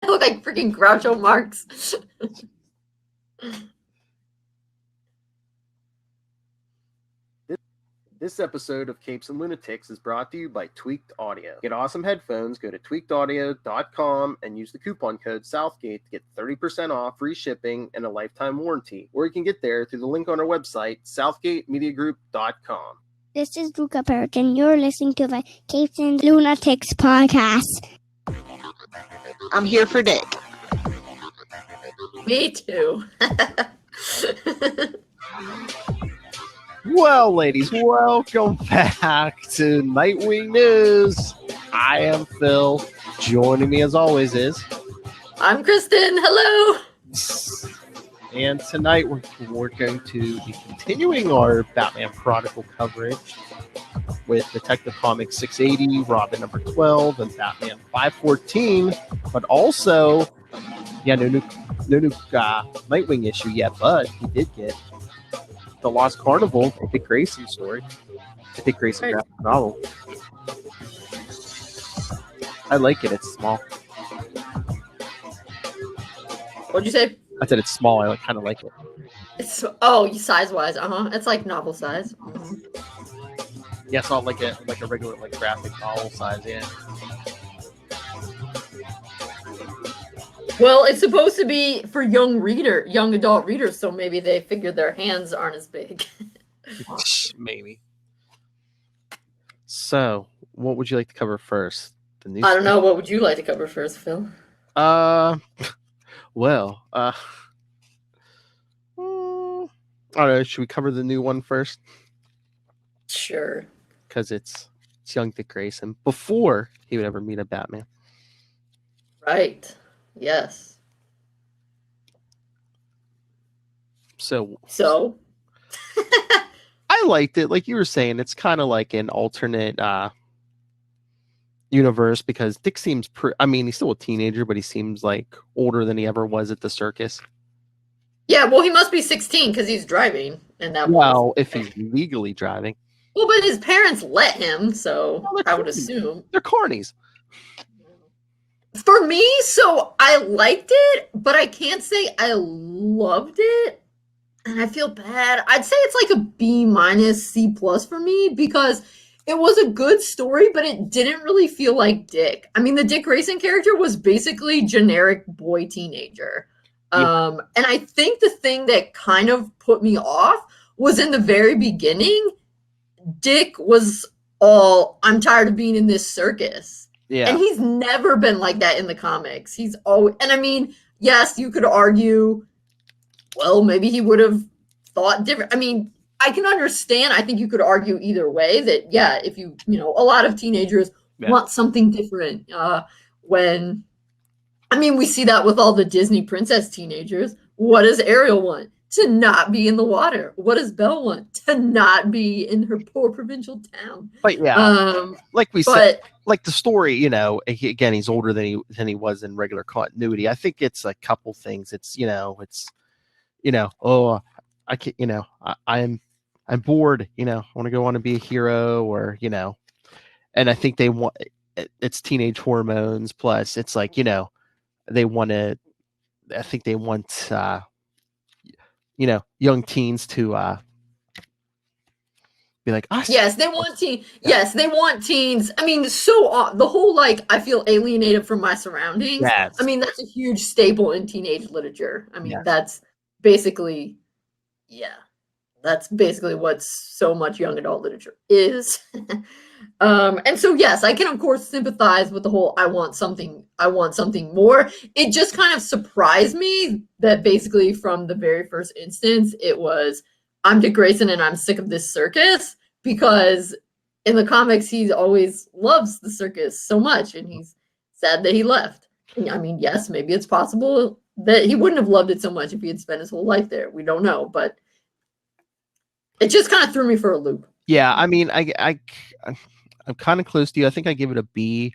look like freaking Groucho Marx. This episode of Capes and Lunatics is brought to you by Tweaked Audio. Get awesome headphones, go to tweakedaudio.com and use the coupon code Southgate to get 30% off, free shipping, and a lifetime warranty. Or you can get there through the link on our website, southgatemediagroup.com. This is Luca Perch, and you're listening to the Capes and Lunatics Podcast. I'm here for Dick. Me too. Well, ladies, welcome back to Nightwing News. I am Phil. Joining me as always is... I'm Kristen. Hello. And tonight we're going to be continuing our Batman Prodigal coverage with Detective Comics 680, Robin number 12, and Batman 514. But also, no new Nightwing issue yet, but he did get The Lost Carnival, a Dick Grayson story. A Dick Grayson graphic novel. I like it. It's small. What'd you say? I said it's small. I kind of like it. It's size-wise. It's like novel size. Yeah, it's not like a regular graphic novel size. Yeah. Well, it's supposed to be for young adult readers, so maybe they figured their hands aren't as big. Maybe. So, what would you like to cover first? The news. I don't know. What would you like to cover first, Phil? Well, I don't know. Should we cover the new one first? Sure. Because it's young Dick Grayson before he would ever meet a Batman. Right. Yes. So I liked it. Like you were saying, it's kind of like an alternate universe because Dick seems he's still a teenager, but he seems like older than he ever was at the circus. Yeah, well, he must be 16 because he's driving. If he's legally driving. Well, but his parents let him, so I would assume. They're carnies. For me, so I liked it, but I can't say I loved it. And I feel bad. I'd say it's like a B- C+ for me because it was a good story, but it didn't really feel like Dick. I mean, the Dick Grayson character was basically generic boy teenager. Yeah. And I think the thing that kind of put me off was in the very beginning, Dick was all, I'm tired of being in this circus. Yeah. And he's never been like that in the comics. He's always, and I mean, yes, you could argue, well, maybe he would have thought different. I mean, I can understand. I think you could argue either way that, yeah, if a lot of teenagers want something different. We see that with all the Disney princess teenagers. What does Ariel want? To not be in the water. What does Belle want? To not be in her poor provincial town. But yeah, like we said, like the story, he's older than he was in regular continuity. I think it's a couple things. It's I can't, I'm bored. I want to go on and be a hero, or and I think they want it's teenage hormones. Plus, it's like they want to. I think they want. Young teens to be like us. Yes, they want teens. Yeah. Yes, they want teens. I mean, the whole I feel alienated from my surroundings. Yes. I mean, that's a huge staple in teenage literature. I mean, that's basically, that's basically what so much young adult literature is. And so, yes, I can of course sympathize with the whole I want something more. It just kind of surprised me that basically from the very first instance, it was I'm Dick Grayson and I'm sick of this circus, because in the comics, he always loves the circus so much and he's sad that he left. I mean, yes, maybe it's possible that he wouldn't have loved it so much if he had spent his whole life there. We don't know, but it just kind of threw me for a loop. Yeah, I mean, I'm kind of close to you. I think I give it a B.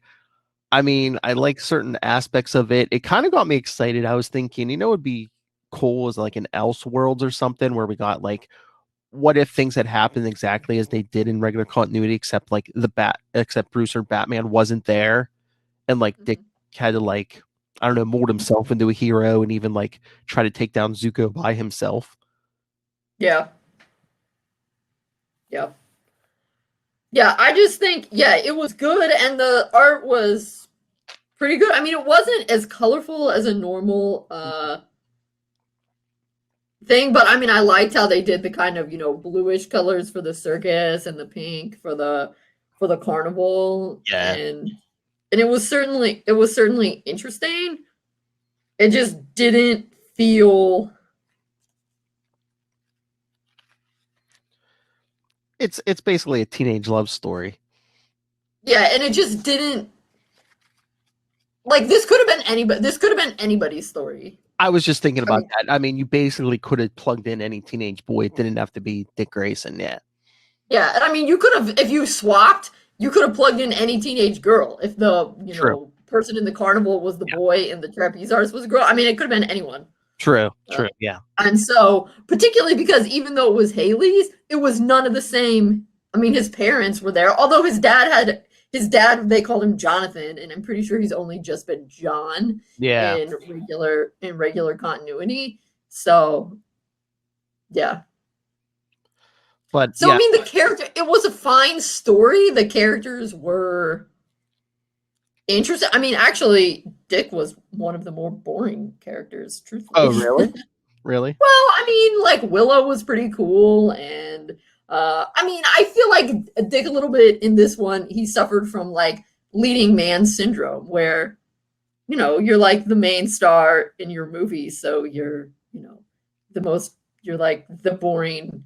I mean, I like certain aspects of it. It kind of got me excited. I was thinking, it'd be cool as like an Elseworlds or something where we got like, what if things had happened exactly as they did in regular continuity, except except Bruce or Batman wasn't there, and like Dick had to I don't know, mold himself into a hero and even like try to take down Zuko by himself. Yeah. Yeah. Yeah, I just think, it was good and the art was pretty good. I mean, it wasn't as colorful as a normal thing, but I mean, I liked how they did the kind of, bluish colors for the circus and the pink for the carnival. Yeah. And it was certainly interesting. It just didn't feel. It's basically a teenage love story. Yeah, and it just didn't. Like, this could have been anybody. This could have been anybody's story. I was just thinking about that. I mean, you basically could have plugged in any teenage boy. It didn't have to be Dick Grayson. Yeah. Yeah, and I mean, you could have, if you swapped, you could have plugged in any teenage girl. If the person in the carnival was the boy and the trapeze artist was a girl. I mean, it could have been anyone. True. Yeah. And so, particularly because even though it was Haley's, it was none of the same. I mean, his parents were there, although his dad, they called him Jonathan, and I'm pretty sure he's only just been John in regular continuity. So, yeah. But I mean, the character, it was a fine story. The characters were interesting. I mean, actually, Dick was one of the more boring characters, truthfully. Oh, really? Really? Well, I mean, like, Willow was pretty cool, and I mean, I feel like Dick a little bit in this one, he suffered from like leading man syndrome where, you're like the main star in your movie. So you're, you're like the boring,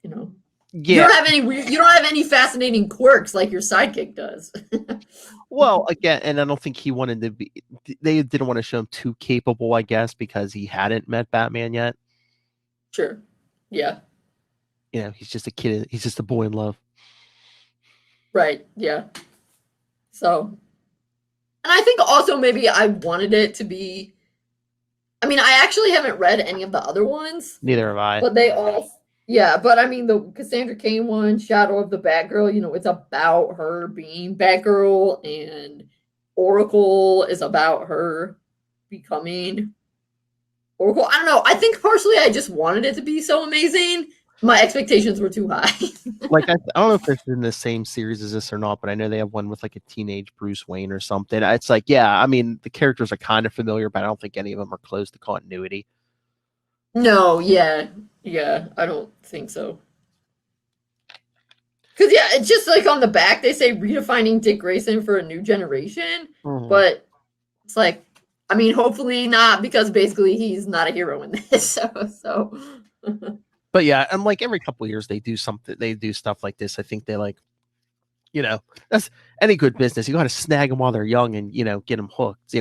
Yeah. You don't have any fascinating quirks like your sidekick does. Well, again, and I don't think he wanted to be, they didn't want to show him too capable, I guess, because he hadn't met Batman yet. Sure. Yeah. He's just a kid. He's just a boy in love. Right. Yeah. So, and I think also maybe I wanted it to be, I mean, I actually haven't read any of the other ones. Neither have I. But they all, but I mean, the Cassandra Cain one, Shadow of the Batgirl, it's about her being Batgirl, and Oracle is about her becoming Oracle. I don't know. I think partially I just wanted it to be so amazing. My expectations were too high. Like, I don't know if it's in the same series as this or not, but I know they have one with like a teenage Bruce Wayne or something. It's like, I mean, the characters are kind of familiar, but I don't think any of them are close to continuity. No, yeah, I don't think so. Because, it's just like on the back, they say redefining Dick Grayson for a new generation, but it's like, I mean, hopefully not, because basically he's not a hero in this, so. But yeah, and like every couple of years they do stuff like this. I think they like, that's any good business. You got to snag them while they're young and, get them hooked,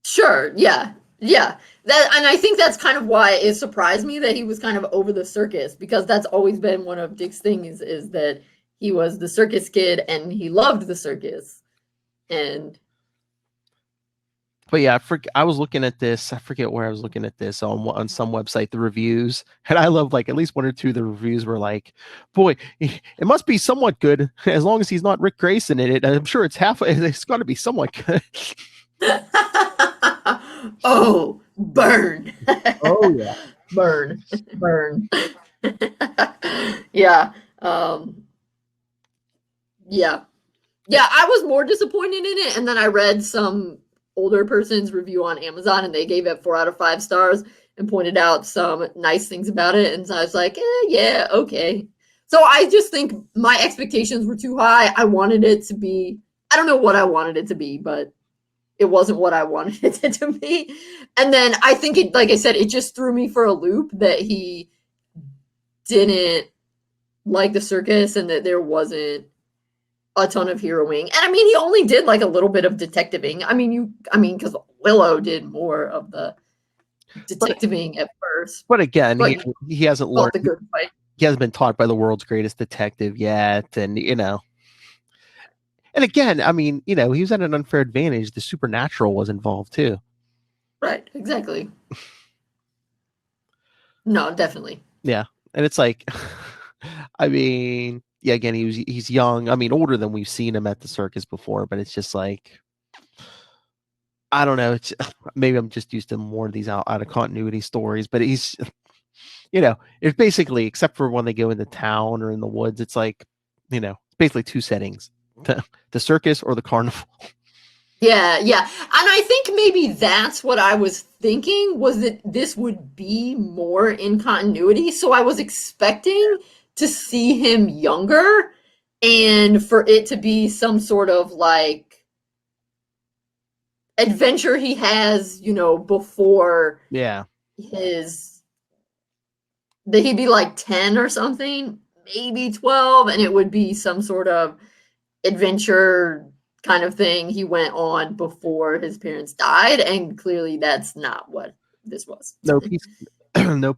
Sure. Yeah. And I think that's kind of why it surprised me that he was kind of over the circus, because that's always been one of Dick's things is that he was the circus kid and he loved the circus. But yeah, I was looking at this. I forget where I was looking at this on some website, the reviews. And I love like at least one or two of the reviews were like, boy, it must be somewhat good as long as he's not Rick Grayson in it. I'm sure it's got to be somewhat good. Oh, burn. Oh, yeah. Burn. Yeah. Yeah, I was more disappointed in it. And then I read some older person's review on Amazon and they gave it 4 out of 5 stars and pointed out some nice things about it. And so I was like, yeah, okay. So I just think my expectations were too high. I wanted it to be, I don't know what I wanted it to be, but it wasn't what I wanted it to be. And then I think it, like I said, it just threw me for a loop that he didn't like the circus and that there wasn't a ton of heroing. And I mean, he only did like a little bit of detectiving. I mean, because Willow did more of the detectiving at first. But again, he hasn't learned the good fight. He hasn't been taught by the world's greatest detective yet. And, and again, I mean, he was at an unfair advantage. The supernatural was involved too. Right. Exactly. No, definitely. Yeah. And it's like, I mean, yeah, again, he's young. I mean, older than we've seen him at the circus before, but it's just like, I don't know. Maybe I'm just used to more of these out of continuity stories, but he's, it's basically, except for when they go into town or in the woods, it's like, it's basically two settings: the circus or the carnival. Yeah. And I think maybe that's what I was thinking, was that this would be more in continuity. So I was expecting to see him younger and for it to be some sort of like adventure he has, before his, that he'd be like 10 or something, maybe 12, and it would be some sort of adventure kind of thing he went on before his parents died, and clearly that's not what this was. Nope,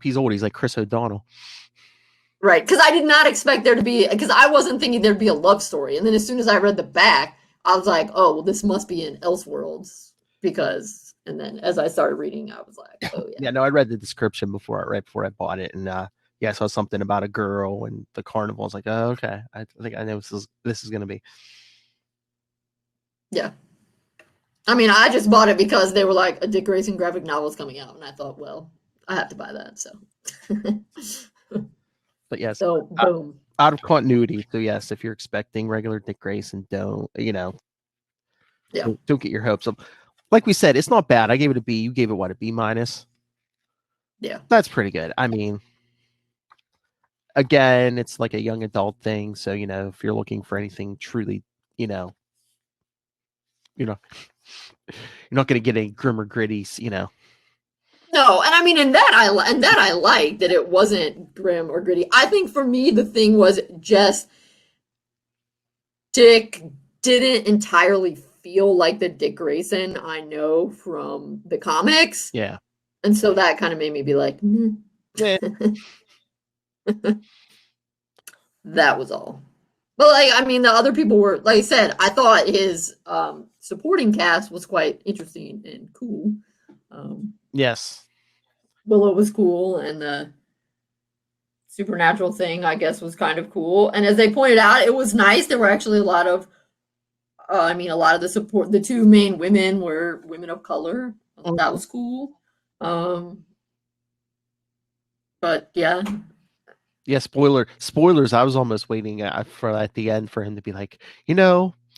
he's old. He's like Chris O'Donnell. Right, because I did not expect there to be, because I wasn't thinking there'd be a love story, and then as soon as I read the back, I was like, oh, well, this must be in Elseworlds, because, and then as I started reading, I was like, oh, yeah. Yeah, no, I read the description before I bought it, and I saw something about a girl and the carnival. I was like, oh, okay, I think I know this is going to be. Yeah. I mean, I just bought it because they were like, a Dick Grayson graphic novel is coming out, and I thought, well, I have to buy that, so. But yes, so boom. Out of continuity. So yes, if you're expecting regular Dick Grayson, don't get your hopes up. Like we said, it's not bad. I gave it a B. You gave it what, a B minus? Yeah, that's pretty good. I mean, again, it's like a young adult thing. So if you're looking for anything truly, you're not going to get any grim or gritty, No, and I mean, and that I like that it wasn't grim or gritty. I think for me, the thing was just Dick didn't entirely feel like the Dick Grayson I know from the comics. Yeah. And so that kind of made me be like, that was all. But like, I mean, the other people were, like I said, I thought his supporting cast was quite interesting and cool. Yes. Willow was cool, and the supernatural thing, I guess, was kind of cool. And as they pointed out, it was nice. There were actually a lot of the support. The two main women were women of color. That was cool. But yeah. Yeah, spoilers. I was almost waiting for at the end for him to be like,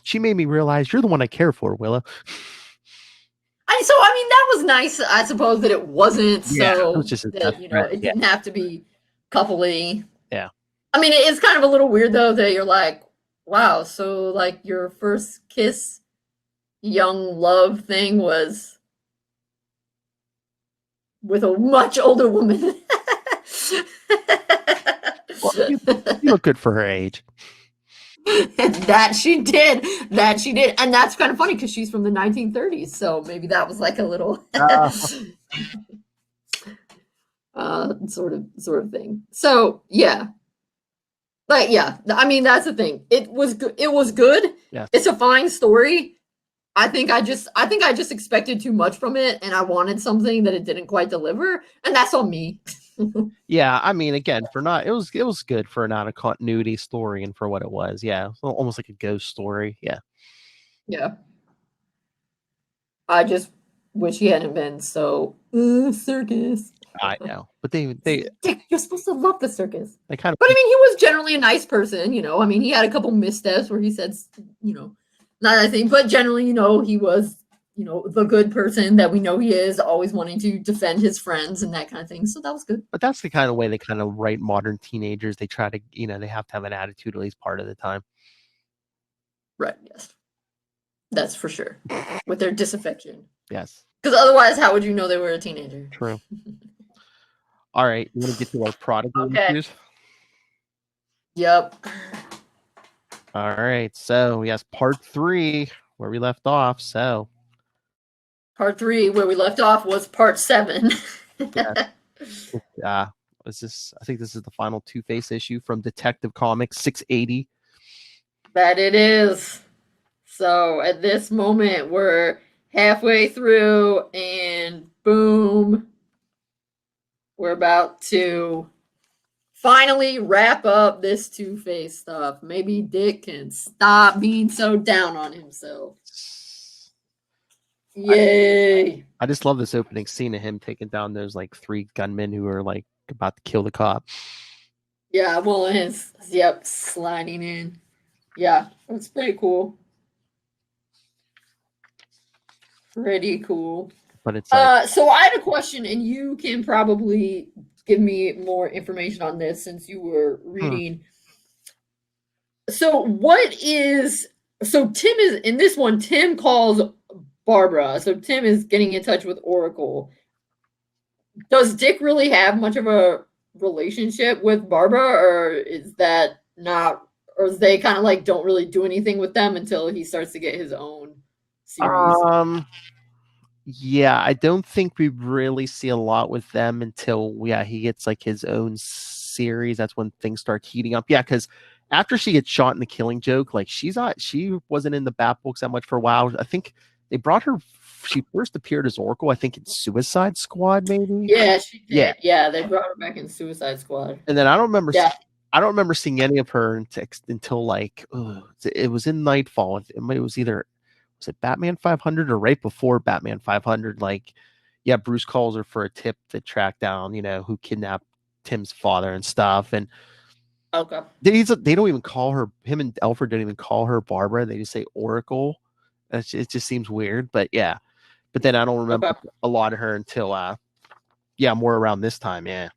she made me realize you're the one I care for, Willow. So I mean, that was nice. I suppose that it wasn't it was just it didn't have to be coupley. Yeah. I mean, it is kind of a little weird though that you're like, wow, so like your first kiss, young love thing was with a much older woman. Well, you look good for her age. That she did, and that's kind of funny because she's from the 1930s, so maybe that was like a little sort of thing. So yeah, but yeah, I mean, that's the thing. It was good. Yeah, it's a fine story. I think I just expected too much from it, and I wanted something that it didn't quite deliver, and that's on me. Yeah, I mean, again, it was good for an out of continuity story, and for what it was, yeah, almost like a ghost story. Yeah. I just wish he hadn't been so circus. I know, but they Dick, you're supposed to love the circus. They kind of. But I mean, he was generally a nice person, I mean, he had a couple missteps where he said, not I think, but generally, he was, the good person that we know he is, always wanting to defend his friends and that kind of thing. So that was good. But that's the kind of way they kind of write modern teenagers. They try to, they have to have an attitude at least part of the time. Right. Yes. That's for sure. With their disaffection. Yes. Because otherwise, how would you know they were a teenager? True. All right. You want to get to our Prodigal issues? Yep. All right. So, yes, part 3, where we left off. So, part 3, where we left off, was part 7. I think this is the final Two-Face issue from Detective Comics 680. That it is. So at this moment, we're halfway through, and boom, we're about to finally wrap up this Two-Face stuff. Maybe Dick can stop being so down on himself. Yay! I just love this opening scene of him taking down those like 3 gunmen who are like about to kill the cop. Yeah, well, his sliding in. Yeah, it's pretty cool. Pretty cool. But it's like, so I had a question, and you can probably give me more information on this since you were reading. So Tim is in this one. Tim calls Barbara. So Tim is getting in touch with Oracle. Does Dick really have much of a relationship with Barbara, or is that not, or is they kind of like don't really do anything with them until he starts to get his own series? Yeah, I don't think we really see a lot with them until he gets like his own series. That's when things start heating up. Yeah, because after she gets shot in The Killing Joke, like she wasn't in the Bat books that much for a while. I think they brought her. She first appeared as Oracle, I think, in Suicide Squad, maybe. Yeah, she did. Yeah, they brought her back in Suicide Squad. And then I don't remember. Yeah. I don't remember seeing any of her until like it was in Nightfall. It was either. Was it Batman 500 or right before Batman 500? Like, yeah, Bruce calls her for a tip to track down, who kidnapped Tim's father and stuff. And okay, they don't even call her. Him and Alfred don't even call her Barbara. They just say Oracle. It just seems weird. But yeah, but then I don't remember a lot of her until more around this time. Yeah.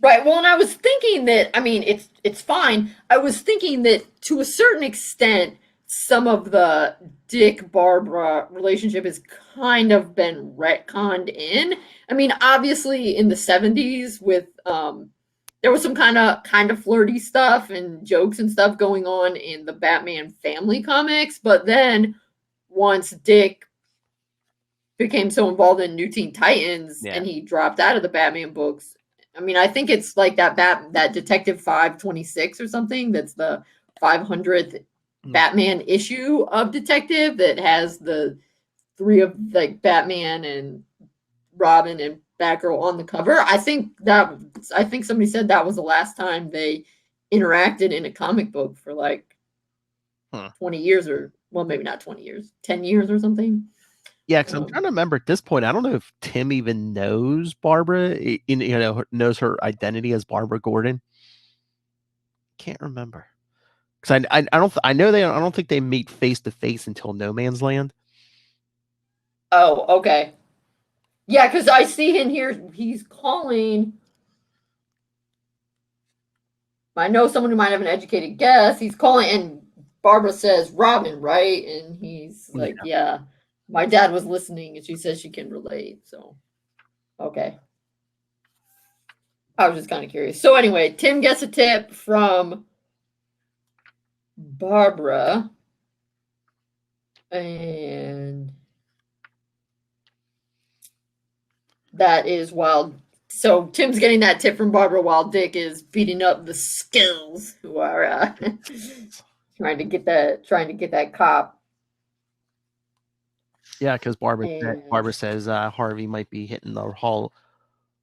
Right. Well, and I was thinking that, I mean, it's fine. I was thinking that to a certain extent, some of the Dick-Barbara relationship has kind of been retconned in. I mean, obviously in the 70s with there was some kind of flirty stuff and jokes and stuff going on in the Batman family comics, but then once Dick became so involved in New Teen Titans and he dropped out of the Batman books, I mean, I think it's like that Detective 526 or something that's the 500th Batman issue of Detective that has the 3 of like Batman and Robin and Batgirl on the cover. I think somebody said that was the last time they interacted in a comic book for like 20 years, or well, maybe not 20 years, 10 years or something. Yeah, because I'm trying to remember at this point. I don't know if Tim even knows Barbara. Knows her identity as Barbara Gordon. Can't remember. Because I don't think they meet face to face until No Man's Land. Oh, okay. Yeah, because I see in here he's calling. I know someone who might have an educated guess. He's calling, and Barbara says Robin, right? And he's like, yeah. My dad was listening, and she says she can relate. So, okay. I was just kind of curious. So anyway, Tim gets a tip from Barbara, and that is while. So Tim's getting that tip from Barbara while Dick is beating up the Skills, who are trying to get that cop. Yeah, because Barbara says Harvey might be hitting the Hall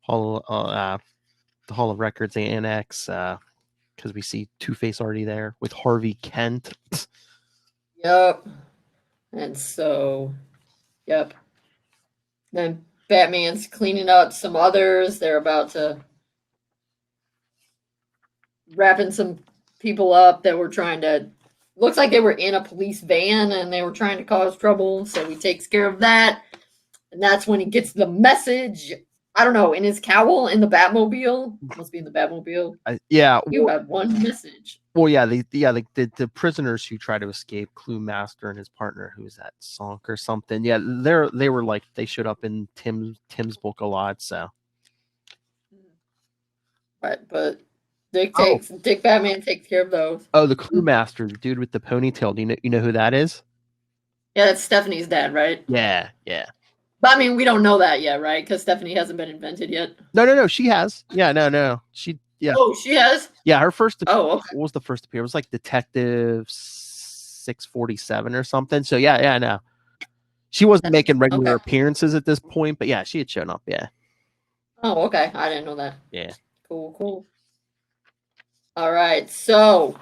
of Records annex because we see Two-Face already there with Harvey Kent. Yep. And so, yep. Then Batman's cleaning up some others. They're about to wrapping some people up that were trying to. Looks like they were in a police van and they were trying to cause trouble. So he takes care of that. And that's when he gets the message. I don't know, in his cowl in the Batmobile. Must be in the Batmobile. You have one message. Well, yeah, the prisoners who try to escape, Clue Master and his partner, who is that Sonk or something. Yeah, they were like they showed up in Tim's book a lot. So, right, but Dick Batman takes care of those. Oh, the Clue Master, the dude with the ponytail. Do you know who that is? Yeah, that's Stephanie's dad, right? Yeah. But I mean, we don't know that yet, right? Because Stephanie hasn't been invented yet. No, she has. Yeah, no, she. Yeah. Oh, she has. Yeah, her first. Okay. What was the first appearance? It was like Detective 647 or something. So yeah, no. She wasn't making regular appearances at this point, but yeah, she had shown up. Yeah. Oh, okay. I didn't know that. Yeah. Cool. All right, so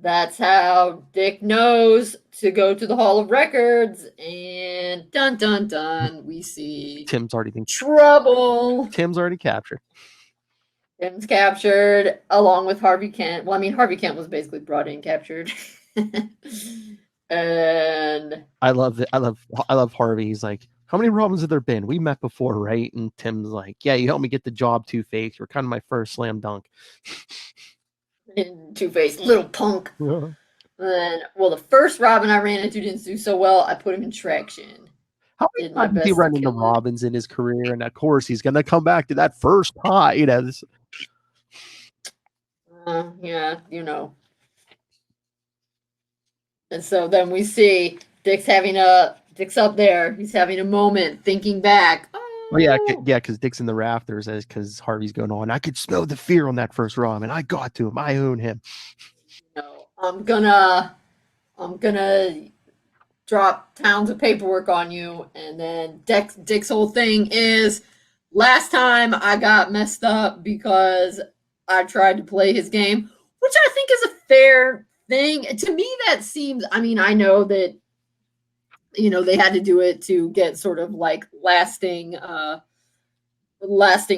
That's how Dick knows to go to the Hall of Records, and dun dun dun, we see Tim's already been trouble. Tim's already captured. Tim's captured along with Harvey Kent. Well, I mean, Harvey Kent was basically brought in captured. And I love Harvey. He's like, how many Robins have there been? We met before, right? And Tim's like, yeah, you helped me get the job, Two-Face. You're kind of my first slam dunk. Two-Face, little punk. Yeah. And well, the first Robin I ran into didn't do so well. I put him in traction. How many times did he run into Robins in his career? And of course, he's gonna come back to that first high. You know. Yeah, you know. And so then we see Dick's up there. He's having a moment, thinking back. Oh yeah, because Dick's in the rafters because Harvey's going on. I could smell the fear on that first Robin. I got to him. I own him. No, I'm gonna drop tons of paperwork on you, and then Dick's whole thing is, last time I got messed up because I tried to play his game, which I think is a fair thing. To me, that seems, I mean, I know that, you know, they had to do it to get sort of like lasting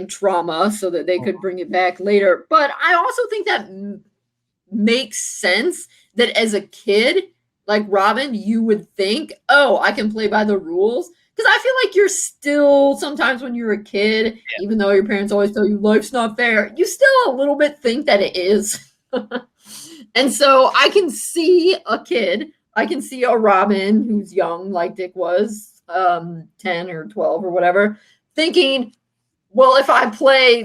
trauma so that they could bring it back later. But I also think that makes sense that as a kid, like Robin, you would think, oh, I can play by the rules. Because I feel like you're still, sometimes when you're a kid, even though your parents always tell you life's not fair, you still a little bit think that it is. And so I can see a Robin who's young, like Dick was, 10 or 12 or whatever, thinking, well, if I play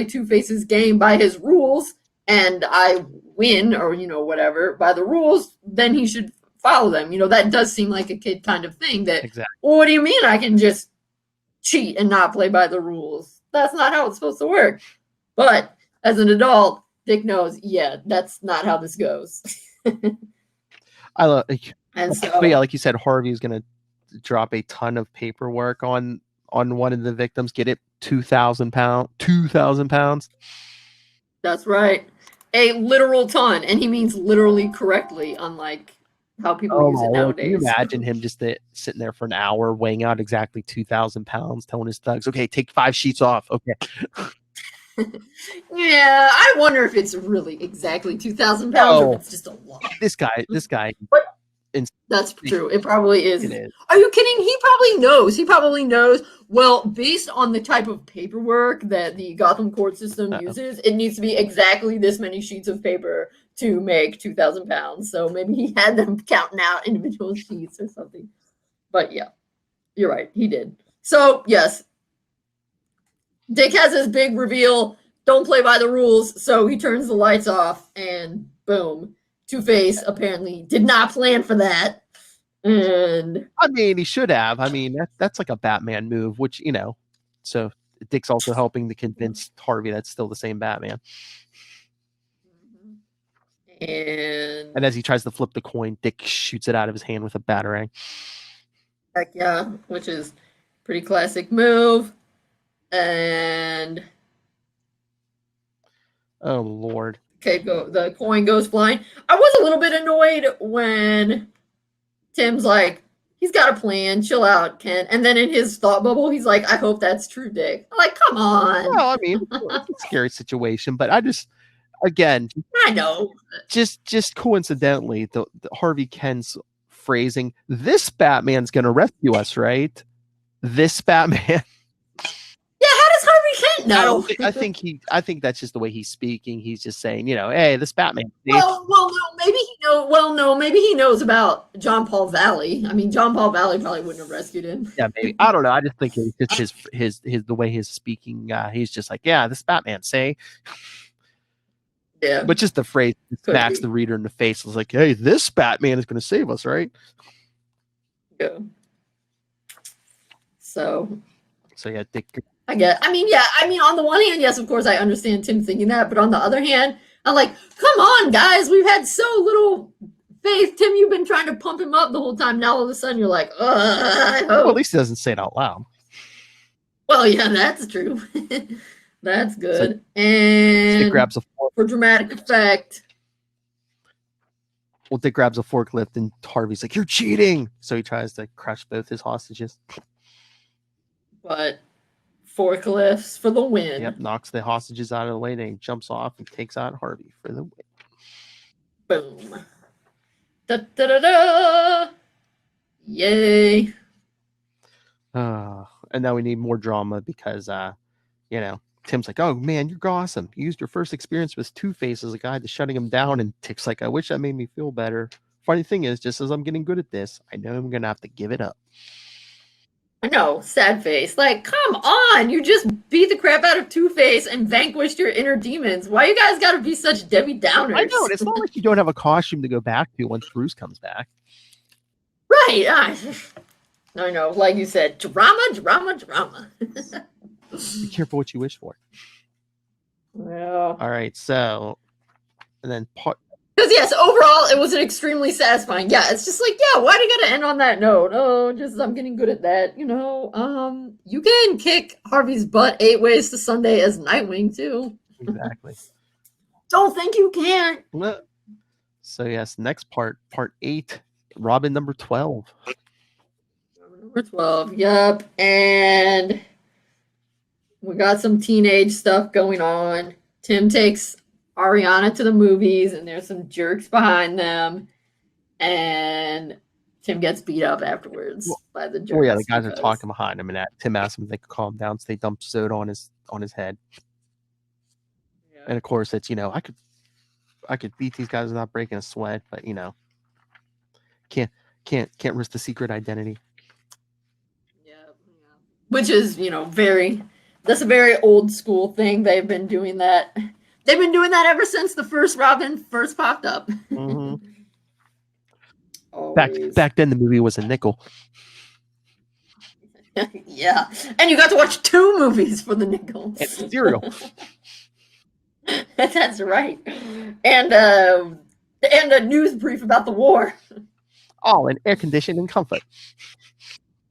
Two-Face's game by his rules and I win, or, you know, whatever, by the rules, then he should follow them. You know, that does seem like a kid kind of thing that, exactly. Well, what do you mean I can just cheat and not play by the rules? That's not how it's supposed to work. But as an adult, Dick knows, yeah, that's not how this goes. I love, and so, but yeah, like you said, Harvey is going to drop a ton of paperwork on one of the victims. Get it, 2,000 pounds. That's right, a literal ton, and he means literally correctly, unlike how people use it nowadays. Can you imagine him just sitting there for an hour weighing out exactly 2,000 pounds, telling his thugs, "Okay, take 5 sheets off." Okay. Yeah, I wonder if it's really exactly 2,000 pounds or if it's just a lot. This guy. But that's true. It probably is. It is. Are you kidding? He probably knows. Well, based on the type of paperwork that the Gotham court system uses, it needs to be exactly this many sheets of paper to make 2,000 pounds. So maybe he had them counting out individual sheets or something. But yeah, you're right. He did. So yes. Dick has his big reveal, don't play by the rules, so he turns the lights off, and boom. Two-Face apparently did not plan for that. And I mean, he should have. I mean, that's like a Batman move, which, you know, so Dick's also helping to convince Harvey that's still the same Batman. And as he tries to flip the coin, Dick shoots it out of his hand with a batarang. Heck yeah, which is pretty classic move. And oh Lord. Okay, the coin goes flying. I was a little bit annoyed when Tim's like, he's got a plan, chill out, Ken. And then in his thought bubble, he's like, I hope that's true, Dick. I'm like, come on. Well, I mean, it's a scary situation, but I know. Just coincidentally, the Harvey Kent's phrasing, this Batman's gonna rescue us, right? This Batman. Yeah, how does Harvey Kent know? I think that's just the way he's speaking. He's just saying, you know, hey, this Batman. Maybe he knows about John Paul Valley. I mean, John Paul Valley probably wouldn't have rescued him. Yeah, maybe. I don't know. I just think it's just his the way he's speaking. He's just like, yeah, this Batman, say. Yeah. But just the phrase smacks the reader in the face. It's like, hey, this Batman is going to save us, right? Yeah. So yeah, Dick. I mean, on the one hand, yes, of course, I understand Tim thinking that, but on the other hand, I'm like, come on, guys, we've had so little faith. Tim, you've been trying to pump him up the whole time. Now all of a sudden you're like, I hope. Well, at least he doesn't say it out loud. Well, yeah, that's true. That's good. So, and Dick grabs a fork. For dramatic effect, Well, Dick grabs a forklift and Harvey's like, "You're cheating!" So he tries to crush both his hostages. But forklifts for the win. Yep, knocks the hostages out of the way. Then he jumps off and takes out Harvey for the win. Boom. Da da da da. Yay. And now we need more drama because, Tim's like, "Oh man, you're awesome. You used your first experience with Two-Face as a guide to shutting him down." And Dick's like, "I wish that made me feel better. Funny thing is, just as I'm getting good at this, I know I'm gonna have to give it up." I know, sad face. Like, come on, you just beat the crap out of Two-Face and vanquished your inner demons. Why you guys gotta be such Debbie Downers? I know, and it's not like you don't have a costume to go back to once Bruce comes back. Right. I know, like you said, drama. Be careful what you wish for. Well. All right, so, and then because yes, overall it was an extremely satisfying. Yeah, it's just like, yeah, why do you gotta end on that note? Oh, just I'm getting good at that, you know. You can kick Harvey's butt 8 ways to Sunday as Nightwing too. Exactly. Don't think you can't. So yes, next part 8, Robin number 12. Number 12, yep, and we got some teenage stuff going on. Tim takes Ariana to the movies, and there's some jerks behind them, and Tim gets beat up afterwards by the jerks. Oh yeah, the guys are talking behind him, and Tim asks him if they could calm down, so they dump soda on his head. Yeah. And of course, it's I could beat these guys without breaking a sweat, but can't risk the secret identity. Yeah. Which is that's a very old school thing. They've been doing that. They've been doing that ever since the first Robin first popped up. Mm-hmm. Back then, the movie was a nickel. Yeah, and you got to watch 2 movies for the nickel. And cereal. That's right, and a news brief about the war. Oh, and air conditioning and comfort.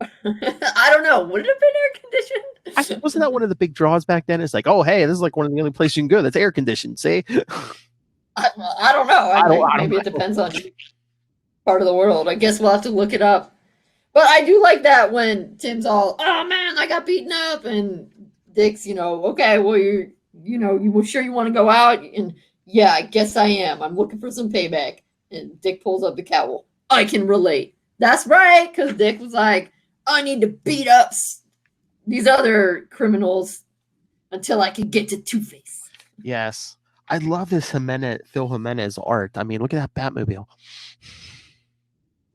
I don't know. Would it have been air conditioned? Wasn't that one of the big draws back then? It's like, oh, hey, this is like one of the only places you can go that's air conditioned. See? I don't know. Maybe it depends on part of the world. I guess we'll have to look it up. But I do like that when Tim's all, "Oh man, I got beaten up," and Dick's, okay, well you sure you want to go out? And yeah, I guess I am. I'm looking for some payback. And Dick pulls up the cowl. I can relate. That's right, because Dick was like, I need to beat up these other criminals until I can get to Two-Face. Yes. I love this Phil Jimenez art. I mean, look at that Batmobile.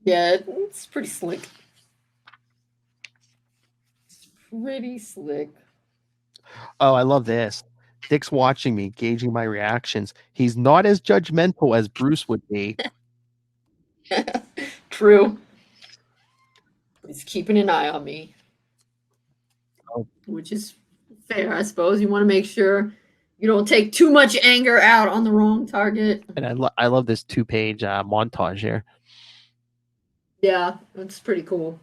Yeah, it's pretty slick. Pretty slick. Oh, I love this. Dick's watching me, gauging my reactions. He's not as judgmental as Bruce would be. True. He's keeping an eye on me. Which is fair, I suppose. You want to make sure you don't take too much anger out on the wrong target. And I love this 2-page montage here. Yeah, it's pretty cool.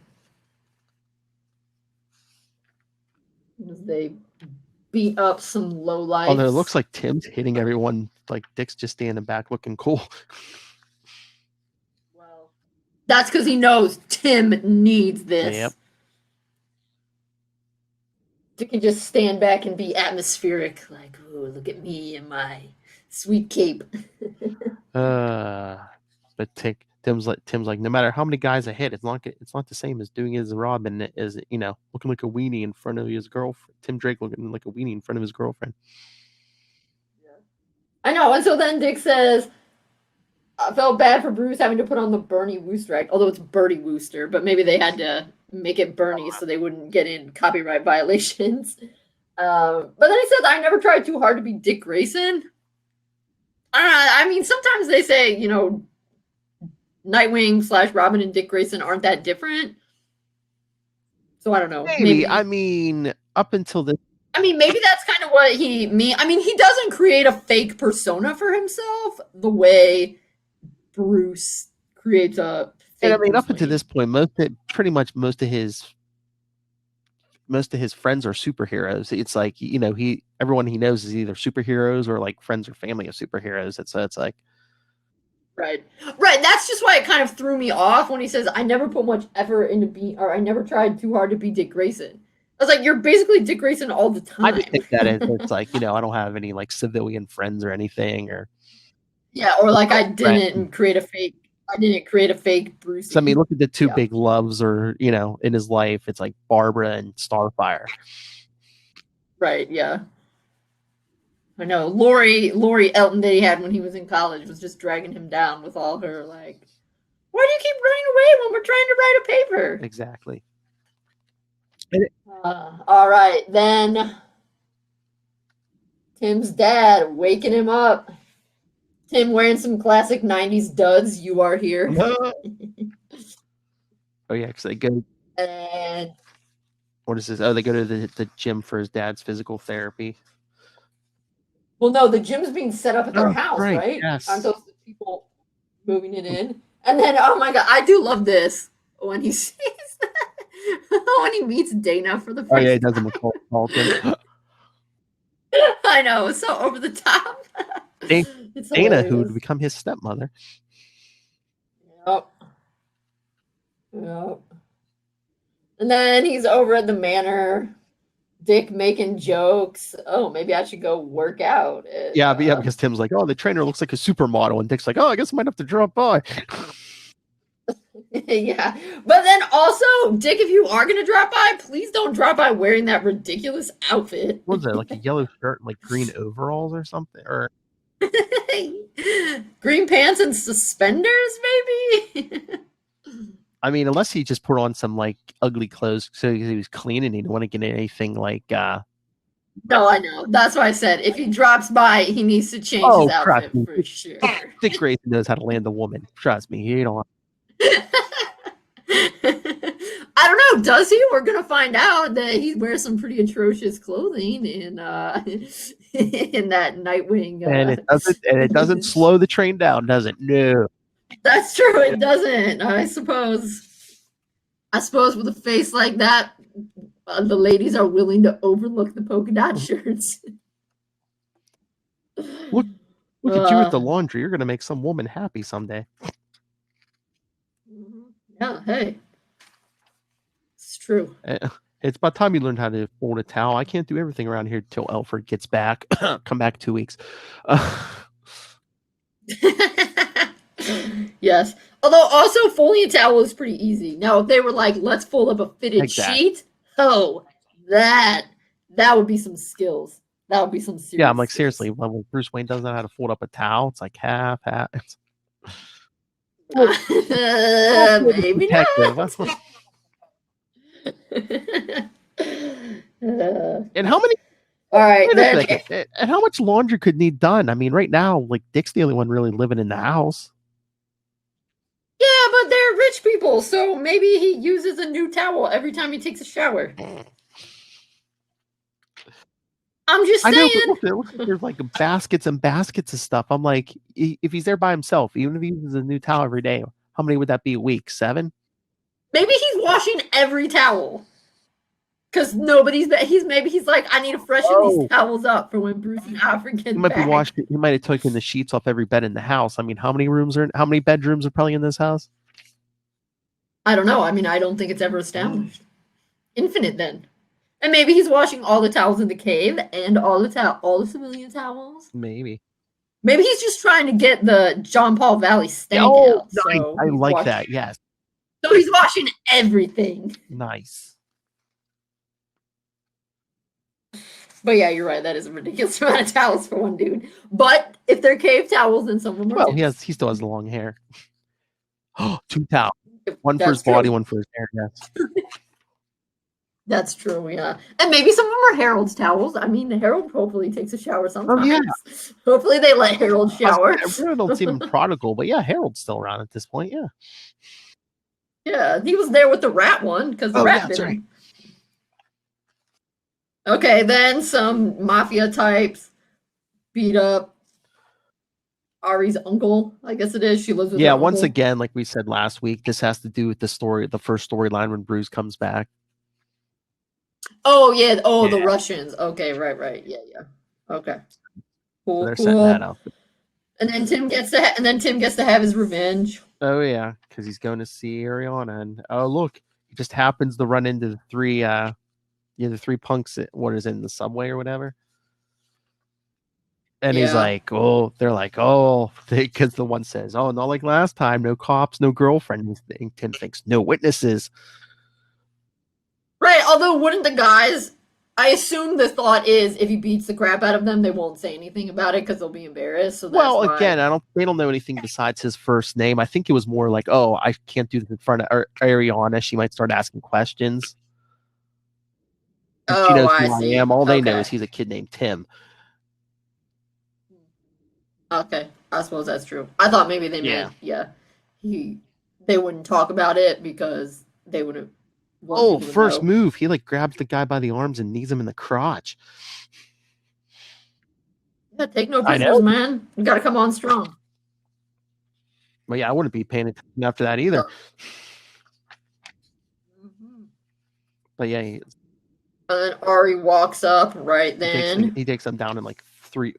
As they beat up some lowlifes. Oh, no, it looks like Tim's hitting everyone. Like Dick's just standing back looking cool. Well, that's because he knows Tim needs this. Yep. Dick can just stand back and be atmospheric. Like, oh, look at me and my sweet cape. But Tim's like, no matter how many guys I hit, it's not the same as doing it as Robin, as looking like a weenie in front of his girlfriend. Tim Drake looking like a weenie in front of his girlfriend. Yeah. I know, and so then Dick says, I felt bad for Bruce having to put on the Bernie Wooster act, although it's Bertie Wooster, but maybe they had to make it Bernie so they wouldn't get in copyright violations. But then he says, I never tried too hard to be Dick Grayson. I mean, sometimes they say, Nightwing / Robin and Dick Grayson aren't that different. So I don't know. Maybe. I mean, up until this. I mean, maybe that's kind of what he means. I mean, he doesn't create a fake persona for himself the way Bruce creates a fake. And I mean, up until this point, most of his friends are superheroes. It's like, everyone he knows is either superheroes or like friends or family of superheroes. It's like. Right. That's just why it kind of threw me off when he says, I never put much effort into being, or I never tried too hard to be Dick Grayson. I was like, you're basically Dick Grayson all the time. I just think that it's like, I don't have any like civilian friends or anything, or or like I didn't create a fake Bruce. So I mean, look at the two big loves, or in his life, it's like Barbara and Starfire. Right. Yeah. I know Lori Elton that he had when he was in college was just dragging him down with all her like, why do you keep running away when we're trying to write a paper? Exactly. All right, then Tim's dad waking him up. Tim wearing some classic 90s duds. You are here. Oh yeah, because they go. And what is this? Oh, they go to the gym for his dad's physical therapy. Well, no, the gym's being set up at their house, right? Yes. Aren't those the people moving it in? And then, oh my god, I do love this when he sees when he meets Dana for the first time. Oh yeah, he does him a cold Culkin. I know, it's so over the top. Dana, who would become his stepmother. Yep. And then he's over at the manor. Dick making jokes. Oh, maybe I should go work out. Because Tim's like, oh, the trainer looks like a supermodel, and Dick's like, oh, I guess I might have to drop by. Yeah, but then also, Dick, if you are gonna drop by, please don't drop by wearing that ridiculous outfit. What was that, like a yellow shirt and like green overalls or something, or green pants and suspenders, maybe? I mean, unless he just put on some like ugly clothes so he was clean and he didn't want to get anything like. No, I know. That's why I said if he drops by, he needs to change his outfit for sure. Dick Grayson knows how to land a woman. Trust me, he don't. I don't know. Does he? We're gonna find out that he wears some pretty atrocious clothing in that Nightwing. And it doesn't slow the train down, does it? No. That's true. It doesn't. I suppose with a face like that, the ladies are willing to overlook the polka dot shirts. Look at you at the laundry. You're gonna make some woman happy someday. Yeah. Hey. It's true. It's about time you learn how to fold a towel. I can't do everything around here till Alfred gets back. Come back 2 weeks. Yes. Although also folding a towel is pretty easy. Now, if they were like, let's fold up a fitted sheet, that would be some skills. That would be some serious. Yeah, I'm like, seriously, when Bruce Wayne doesn't know how to fold up a towel, it's like half. Maybe not. And how many? All right. And how much laundry could need done? I mean, right now, like Dick's the only one really living in the house. Yeah, but they're rich people, so maybe he uses a new towel every time he takes a shower. I'm just saying. I know, but there's like baskets and baskets of stuff. I'm like, if he's there by himself, even if he uses a new towel every day, how many would that be a week? 7? Maybe he's washing every towel. Because he's like, I need to freshen these towels up for when Bruce and Alfred get back. He might have taken the sheets off every bed in the house. I mean, how many bedrooms are probably in this house? I don't know. I mean, I don't think it's ever established. Infinite then. And maybe he's washing all the towels in the cave and all the civilian towels. Maybe he's just trying to get the John Paul Valley stank out. So I like that. Yes. So he's washing everything. Nice. But yeah, you're right. That is a ridiculous amount of towels for one dude. But if they're cave towels, then some of them are. Well, he still has the long hair. 2 towels. One for his body, one for his hair. Yes. That's true, yeah. And maybe some of them are Harold's towels. I mean, Harold hopefully takes a shower sometimes. Oh, yeah. Hopefully they let Harold shower. I really don't see him Prodigal, but yeah, Harold's still around at this point, yeah. Yeah, he was there with the rat one, because the rat bit him. Okay, then some mafia types beat up Ari's uncle, I guess it is. She lives with her once uncle. Again, like we said last week, this has to do with the first storyline when Bruce comes back. Oh, yeah. Oh, yeah. The Russians. Okay, right. Yeah. Okay. Cool. So they're setting that up. And then Tim gets to have his revenge. Oh yeah, because he's going to see Ariana, and oh look, he just happens to run into the three punks. What is it, in the subway or whatever? And he's like, oh, they're like, oh, because the one says, oh, not like last time, no cops, no girlfriend. And Tim thinks, no witnesses. Right, although wouldn't the guys, I assume the thought is if he beats the crap out of them, they won't say anything about it because they'll be embarrassed. So that's why. Again, they don't know anything besides his first name. I think it was more like, oh, I can't do this in front of Ariana. She might start asking questions. She knows who I am. All they know is he's a kid named Tim. Okay, I suppose that's true. I thought maybe they meant, they wouldn't talk about it because they wouldn't. First move, he like grabs the guy by the arms and knees him in the crotch. Yeah, take no prisoners, man. You gotta come on strong. Well, yeah, I wouldn't be paying attention after that either. But yeah, and then Ari walks up right then. He takes them down in like 3-4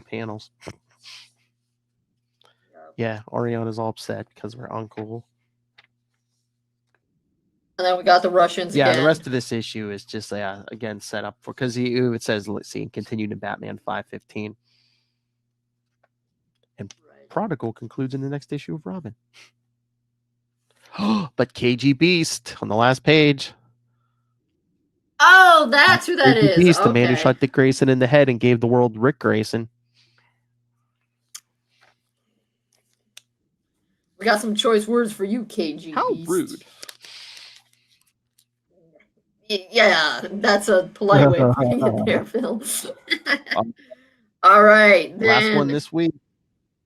panels. Yeah, Ariana's all upset because we're uncool. And then we got the Russians again. The rest of this issue is just, again, set up for, because it says, let's see, continued in Batman 515. And Prodigal concludes in the next issue of Robin. But KG Beast on the last page. Oh, that's who that is. Beast, the man who shot Dick Grayson in the head and gave the world Rick Grayson. We got some choice words for you, KG How Beast. Rude. Yeah, that's a polite way of putting it there, Phil. All right. Last one this week.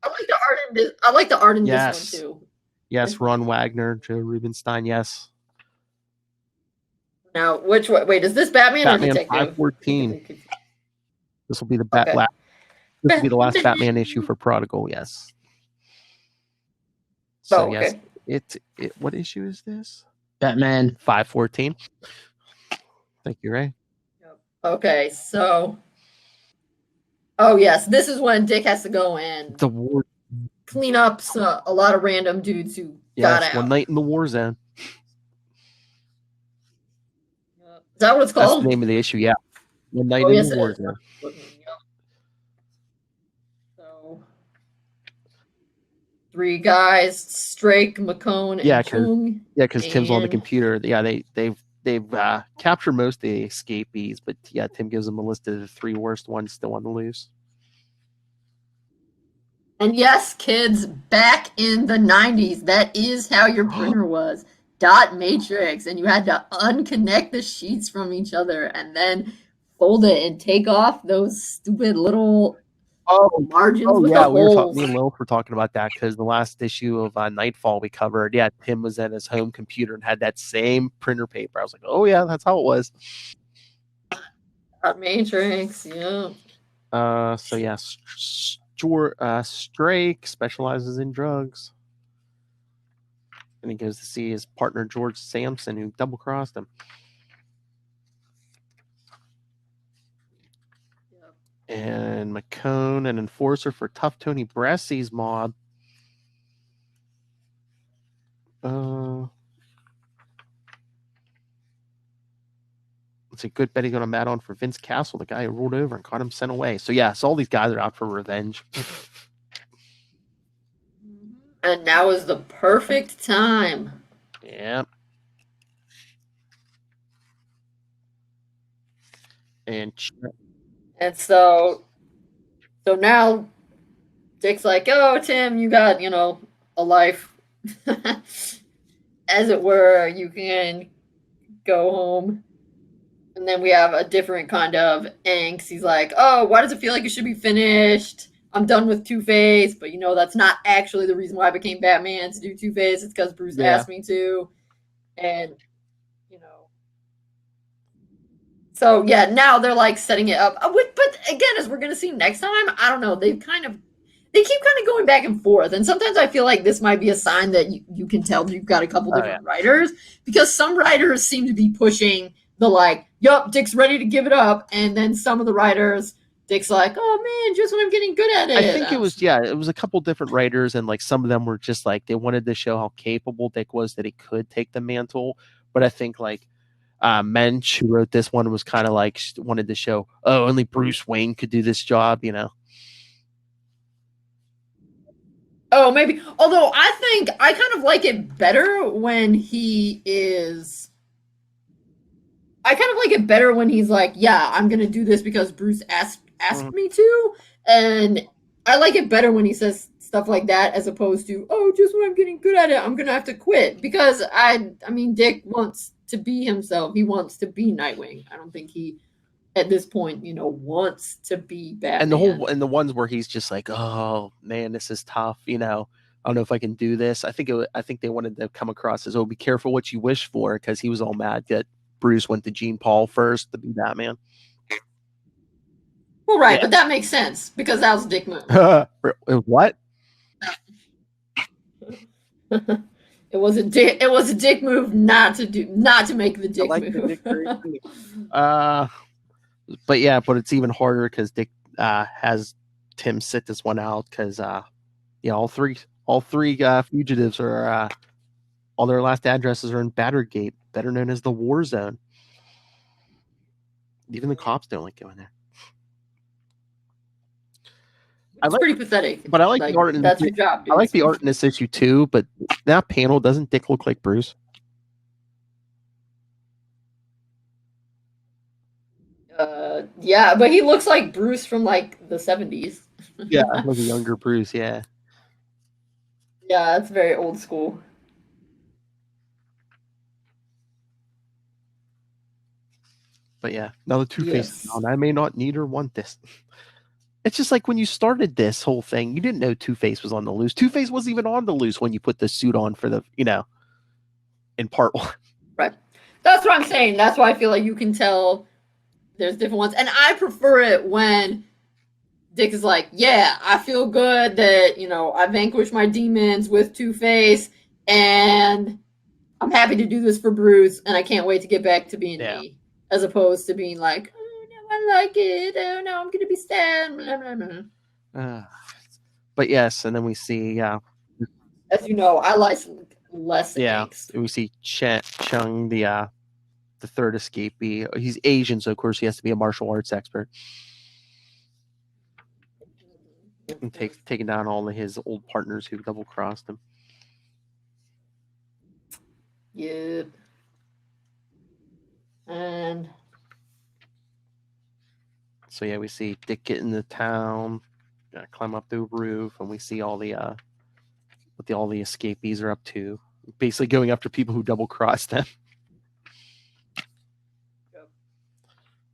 I like the art in this one, too. Yes, Ron Wagner, Joe Rubenstein, yes. Now, which one? Wait, is this Batman or Detective? 514. This will be the last Batman issue for Prodigal, yes. So, yes, what issue is this? Batman 514. Thank you, Ray. Okay, so... Oh, yes, this is when Dick has to go in. The war... Clean up a lot of random dudes who got out. One night in the war zone. Is that what it's called? That's the name of the issue, yeah. One night in the war zone. So, 3 guys, Strake, McCone, and Chung. Yeah, because Tim's on the computer. Yeah, they've captured most of the escapees, but yeah, Tim gives them a list of the 3 worst ones still on the loose. And yes, kids, back in the 90s, that is how your printer was. Dot matrix, and you had to unconnect the sheets from each other and then fold it and take off those stupid little margins with the holes. Me and Lil were talking about that because the last issue of Nightfall we covered, Tim was at his home computer and had that same printer paper. I was like, oh yeah, that's how it was. Dot matrix, yeah. So yeah, Strake specializes in drugs. And he goes to see his partner, George Sampson, who double-crossed him. Yep. And McCone, an enforcer for Tough Tony Bressy's mob. It's a good bet he's going to mat on for Vince Castle, the guy who rolled over and caught him sent away. So, so all these guys are out for revenge. And now is the perfect time. Yeah. And so now Dick's like, oh, Tim, you got, a life. As it were, you can go home. And then we have a different kind of angst. He's like, oh, why does it feel like it should be finished? I'm done with Two-Face, but that's not actually the reason why I became Batman, to do Two-Face. It's because Bruce asked me to. And, So, now they're, like, setting it up. But, again, as we're going to see next time, I don't know. They keep kind of going back and forth. And sometimes I feel like this might be a sign that you can tell you've got a couple different writers. Because some writers seem to be pushing the, like, yup, Dick's ready to give it up. And then some of the writers Dick's like, oh man, just when I'm getting good at it. I think it was a couple different writers, and like some of them were just like they wanted to show how capable Dick was that he could take the mantle. But I think like Mensch, who wrote this one, was kind of like wanted to show, only Bruce Wayne could do this job, Oh, maybe. Although I think I kind of like it better when he is. I kind of like it better when he's like, yeah, I'm going to do this because Bruce asked me to. And I like it better when he says stuff like that as opposed to, just when I'm getting good at it, I'm going to have to quit. Because, I mean, Dick wants to be himself. He wants to be Nightwing. I don't think he, at this point, wants to be Batman. And the ones where he's just like, oh, man, this is tough, I don't know if I can do this. I think they wanted to come across as, be careful what you wish for, because he was all mad that Bruce went to Gene Paul first to be Batman. Well, right, but that makes sense because that was a dick move. What? It was a dick move not to make the dick move. But it's even harder because Dick has Tim sit this one out because all three fugitives are all their last addresses are in Battergate, better known as the War Zone. Even the cops don't like going there. It's pretty pathetic. But I like the art. That's your job, dude. I like the art in this issue too. But that panel, doesn't Dick look like Bruce? Yeah, but he looks like Bruce from like the 70s. Yeah, like a younger Bruce. Yeah. Yeah, it's very old school. But yeah, now the Two-Face. Yes. I may not need or want this. It's just like when you started this whole thing, you didn't know Two-Face was on the loose. Two-Face wasn't even on the loose when you put the suit on for the, in part 1. Right. That's what I'm saying. That's why I feel like you can tell there's different ones. And I prefer it when Dick is like, yeah, I feel good that, I vanquished my demons with Two-Face and I'm happy to do this for Bruce and I can't wait to get back to being me. As opposed to being like, oh, no, I like it. Oh, no, I'm going to be sad. Blah, blah, blah. But yes, and then we see, as you know, I like less angst. We see Chung, the third escapee. He's Asian, so of course he has to be a martial arts expert. And taking down all of his old partners who double-crossed him. Yep. And so we see Dick get into town, climb up the roof, and we see all the what all the escapees are up to. Basically, going after people who double crossed them.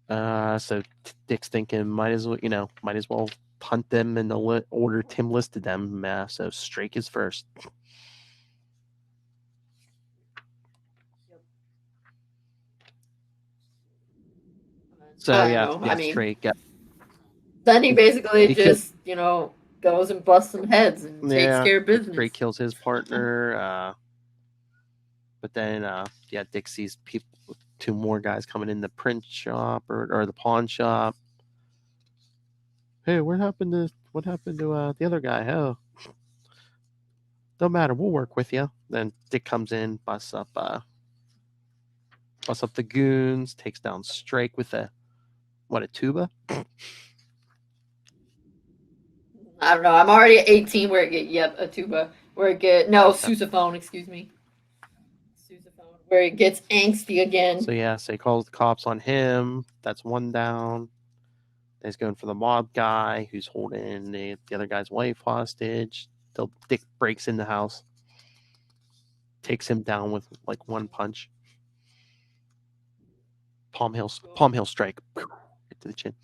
Yep. So Dick's thinking, might as well hunt them in the order Tim listed them. So Strake is first. So Strake. Then he basically goes and busts some heads and takes care of business. Strake kills his partner. But then Dick sees two more guys coming in the print shop or the pawn shop. Hey, what happened to the other guy? Oh, don't matter. We'll work with you. Then Dick comes in, busts up the goons, takes down Strake with a tuba? I don't know. I'm already at 18 where it get, a tuba. Where it get, sousaphone, excuse me. Sousaphone, where it gets angsty again. So he calls the cops on him. That's one down. Then he's going for the mob guy who's holding the other guy's wife hostage. Till Dick breaks in the house. Takes him down with like one punch. Palm Hill strike. Hit to the chin.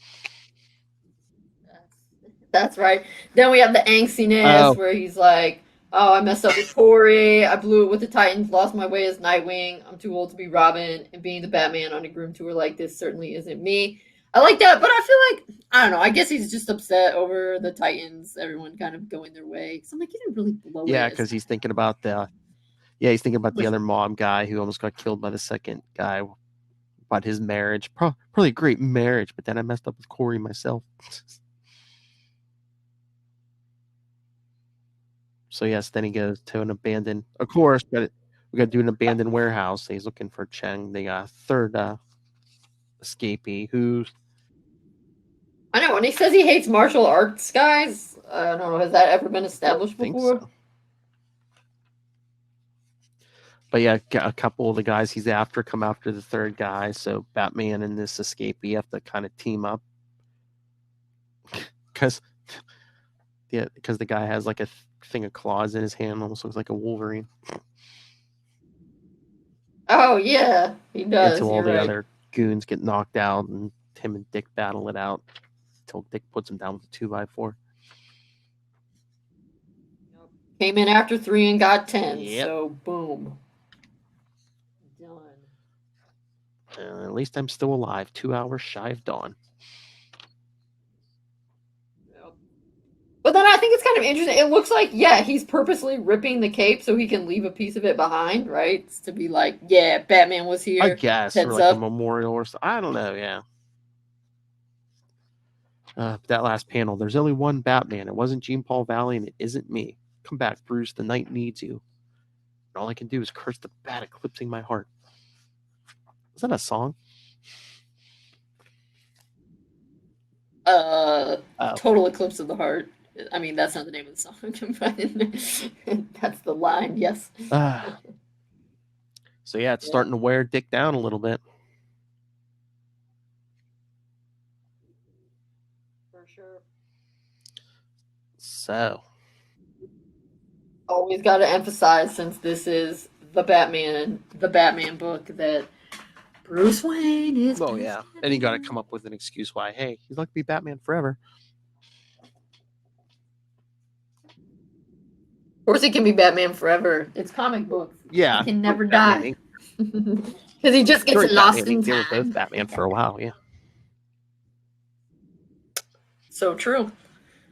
That's right. Then we have the angstiness where he's like, oh, I messed up with Corey. I blew it with the Titans, lost my way as Nightwing. I'm too old to be Robin. And being the Batman on a groom tour like this certainly isn't me. I like that, but I feel like, I don't know, I guess he's just upset over the Titans, everyone kind of going their way. So I'm like, he didn't really blow it. Yeah, because he's thinking about the other mob guy who almost got killed by the second guy about his marriage. Probably a great marriage, but then I messed up with Corey myself. So yes, then he goes to an abandoned. Of course, we got to do an abandoned warehouse. He's looking for Cheng. They got a third escapee who's. I know, when he says he hates martial arts guys, I don't know, has that ever been established before? So. But yeah, a couple of the guys he's after come after the third guy, so Batman and this escapee have to kind of team up. Because the guy has like a thing of claws in his hand, almost looks like a Wolverine. Oh, yeah, he does. Until all the other goons get knocked out and him and Dick battle it out until Dick puts him down with a 2x4. Came in after 3 and got 10, so boom. Done. At least I'm still alive, 2 hours shy of dawn. But then I think it's kind of interesting. It looks like, he's purposely ripping the cape so he can leave a piece of it behind, right? It's to be like, Batman was here. I guess, or like a memorial or something. I don't know, yeah. That last panel, there's only one Batman. It wasn't Jean Paul Valley, and it isn't me. Come back, Bruce. The night needs you. And all I can do is curse the bat eclipsing my heart. Is that a song? Total Eclipse of the Heart. I mean, that's not the name of the song. That's the line, yes. So yeah, it's starting to wear Dick down a little bit. For sure. So. Always got to emphasize, since this is the Batman book, that Bruce Wayne is. Oh yeah, and he got to come up with an excuse why. Hey, he's not gonna be Batman forever. Of course, he can be Batman forever. It's comic books. Yeah, he can never die because he just gets lost in time. They were both Batman for a while. Yeah. So true,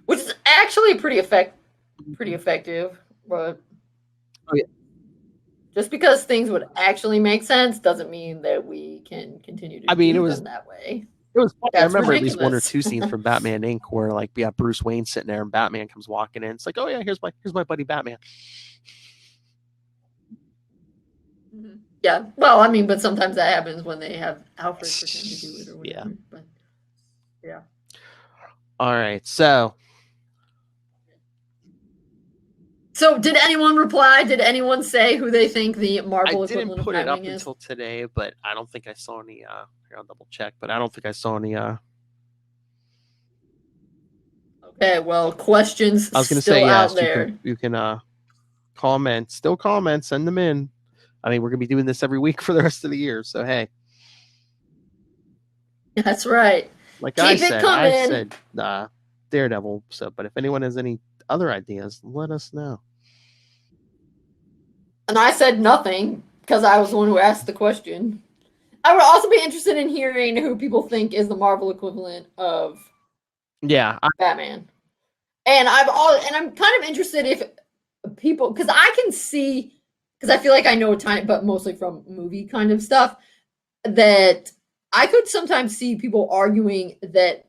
which is actually pretty effective, but just because things would actually make sense doesn't mean that we can continue to do them that way. It was funny. I remember ridiculous. At least one or two scenes from Batman Inc. where like Bruce Wayne sitting there and Batman comes walking in. It's like, oh yeah, here's my buddy Batman. Yeah, well, I mean, but sometimes that happens when they have Alfred pretend to do it or whatever. Yeah. But yeah. All right, so did anyone reply? Did anyone say who they think the Marvel equivalent of Nightwing is? I didn't put it up until today, but I don't think I saw any. Here, I'll double check, but I don't think I saw any. Okay, well, questions. I was going to say yes. You can comment, send them in. I mean, we're going to be doing this every week for the rest of the year, so hey. That's right. Like I said Daredevil. So, but if anyone has any other ideas, let us know. And I said nothing because I was the one who asked the question. I would also be interested in hearing who people think is the Marvel equivalent of Batman. And I'm kind of interested if people, because I can see, because I feel like I know a tiny, but mostly from movie kind of stuff, that I could sometimes see people arguing that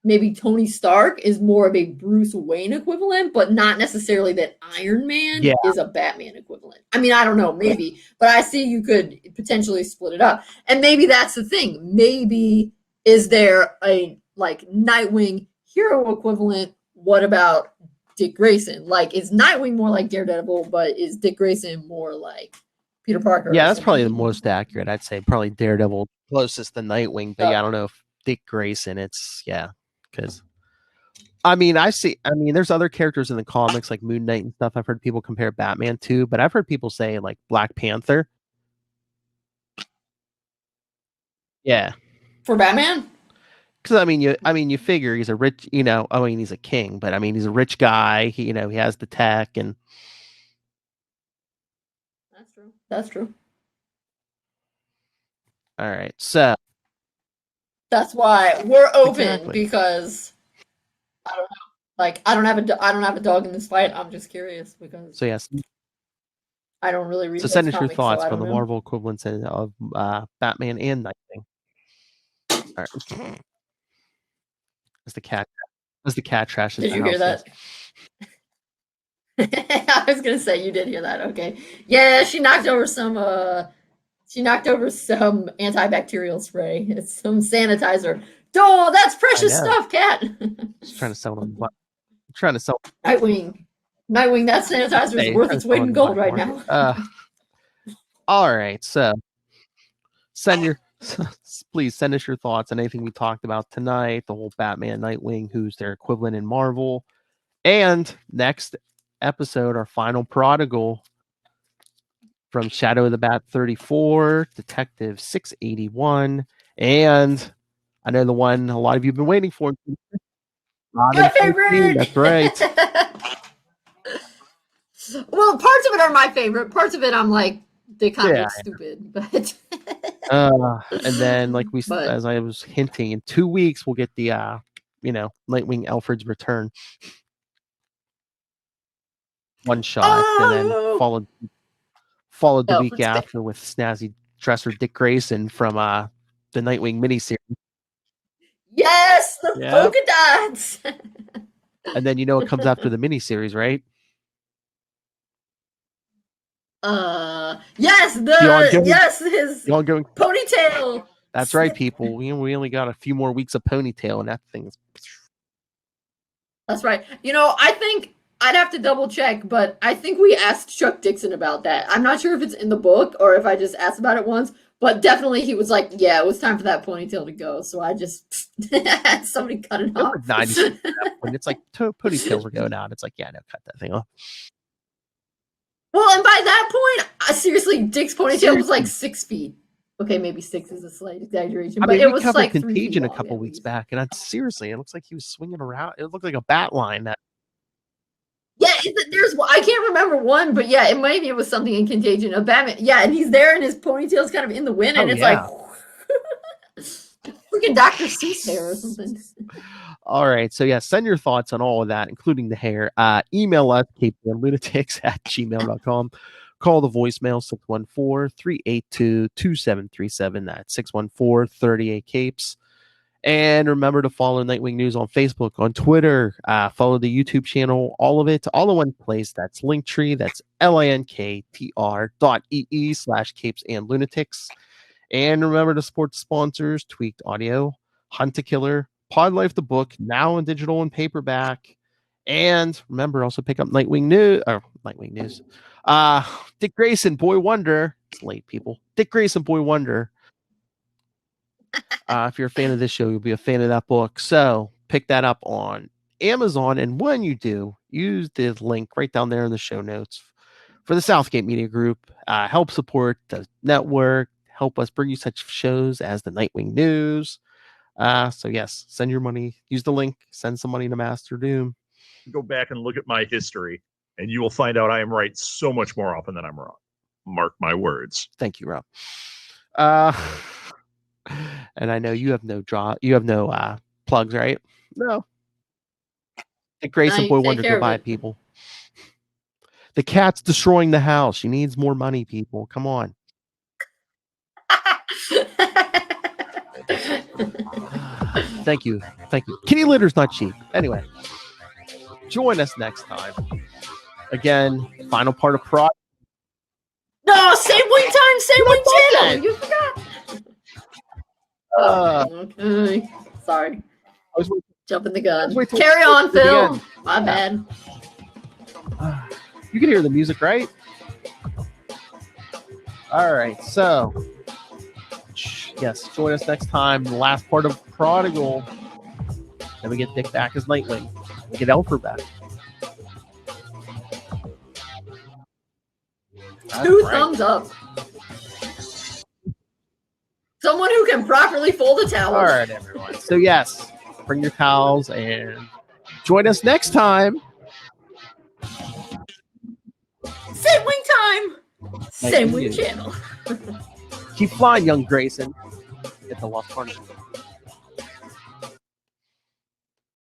maybe Tony Stark is more of a Bruce Wayne equivalent, but not necessarily that Iron Man is a Batman equivalent. I mean, I don't know, maybe, but I see you could potentially split it up. And maybe that's the thing. Maybe is there a like Nightwing hero equivalent? What about Dick Grayson? Like, is Nightwing more like Daredevil, but is Dick Grayson more like Peter Parker? Yeah, that's probably the most accurate. I'd say probably Daredevil closest to Nightwing, but I don't know if Dick Grayson, because there's other characters in the comics like Moon Knight and stuff I've heard people compare Batman to, but I've heard people say like Black Panther. Yeah. For Batman? Because you figure he's a rich, he's a king, but he's a rich guy. He has the tech and. That's true. All right, so. That's why we're open because I don't know. Like I don't have a dog in this fight. I'm just curious because. So yes, I don't really read. So send us your thoughts from the Marvel equivalents of Batman and Nightwing. All right. As the cat trashes. Did you hear that? I was gonna say you did hear that. Okay. Yeah, she knocked over some antibacterial spray. It's some sanitizer. Oh, that's precious stuff, Cat. She's trying to sell them. Trying to sell Nightwing. That sanitizer is worth its weight in gold right now. All right, so please send us your thoughts on anything we talked about tonight, the whole Batman, Nightwing, who's their equivalent in Marvel, and next episode, our final Prodigal from Shadow of the Bat 34, Detective 681, and I know the one a lot of you have been waiting for. My favorite. That's right. Well, parts of it are my favorite. Parts of it I'm like, they kind of look stupid, but and then as I was hinting, in 2 weeks we'll get the Nightwing Alfred's return one shot, and then followed the week after with snazzy dresser Dick Grayson from the Nightwing miniseries. Yes, the polka dots. And then it comes after the miniseries, right? Yes, his ongoing ponytail. That's right, people. We only got a few more weeks of ponytail, and that thing's. That's right. I think I'd have to double check, but I think we asked Chuck Dixon about that. I'm not sure if it's in the book or if I just asked about it once, but definitely he was like, "Yeah, it was time for that ponytail to go." So I just had somebody cut it off. Like 90s when it's like ponytails are going out, it's like, yeah, no, cut that thing off. Well, and by that point, seriously, Dick's ponytail was like 6 feet. Okay, maybe 6 is a slight exaggeration, but it was like Contagion a couple weeks back, and seriously, it looks like he was swinging around. It looked like a bat line. Yeah, I can't remember one, but yeah, maybe it was something in Contagion. A Batman, yeah, and he's there, and his ponytail's kind of in the wind, and it's like freaking Dr. Seuss hair or something. All right, so send your thoughts on all of that, including the hair. Email us capesandlunatics@gmail.com. Call the voicemail 614-382-2737. That's 614-38-CAPES. And remember to follow Nightwing News on Facebook, on Twitter, follow the YouTube channel, all of it, all in one place. That's Linktree. That's linktr.ee/capesandlunatics. And remember to support the sponsors, Tweaked Audio, Hunt a Killer, Pod Life the book, now in digital and paperback. And remember, also pick up Nightwing News. Dick Grayson, Boy Wonder. It's late, people. Dick Grayson, Boy Wonder. If you're a fan of this show, you'll be a fan of that book. So pick that up on Amazon. And when you do, use the link right down there in the show notes for the Southgate Media Group. Help support the network. Help us bring you such shows as the Nightwing News. So yes, send your money. Use the link. Send some money to Master Doom. Go back and look at my history, and you will find out I am right so much more often than I'm wrong. Mark my words. Thank you, Rob. And I know you have no plugs, right? No. Dick Grayson, Boy Wonder, goodbye, people. The cat's destroying the house. She needs more money, people. Come on. Thank you. Kitty litter's not cheap. Anyway, join us next time. Again, final part of Prod. No, same wing time, same wing channel. You forgot. Okay. Sorry. Jumping the gun. Carry on, Phil. My bad. You can hear the music, right? All right. So, yes, join us next time. The last part of Prodigal. Then we get Dick back as Nightwing. We get Alfred back. Two thumbs up. Someone who can properly fold a towel. All right, everyone. So, yes, bring your towels and join us next time. Same wing time. Same wing channel. Keep flying, young Grayson. Get the Lost Carnival.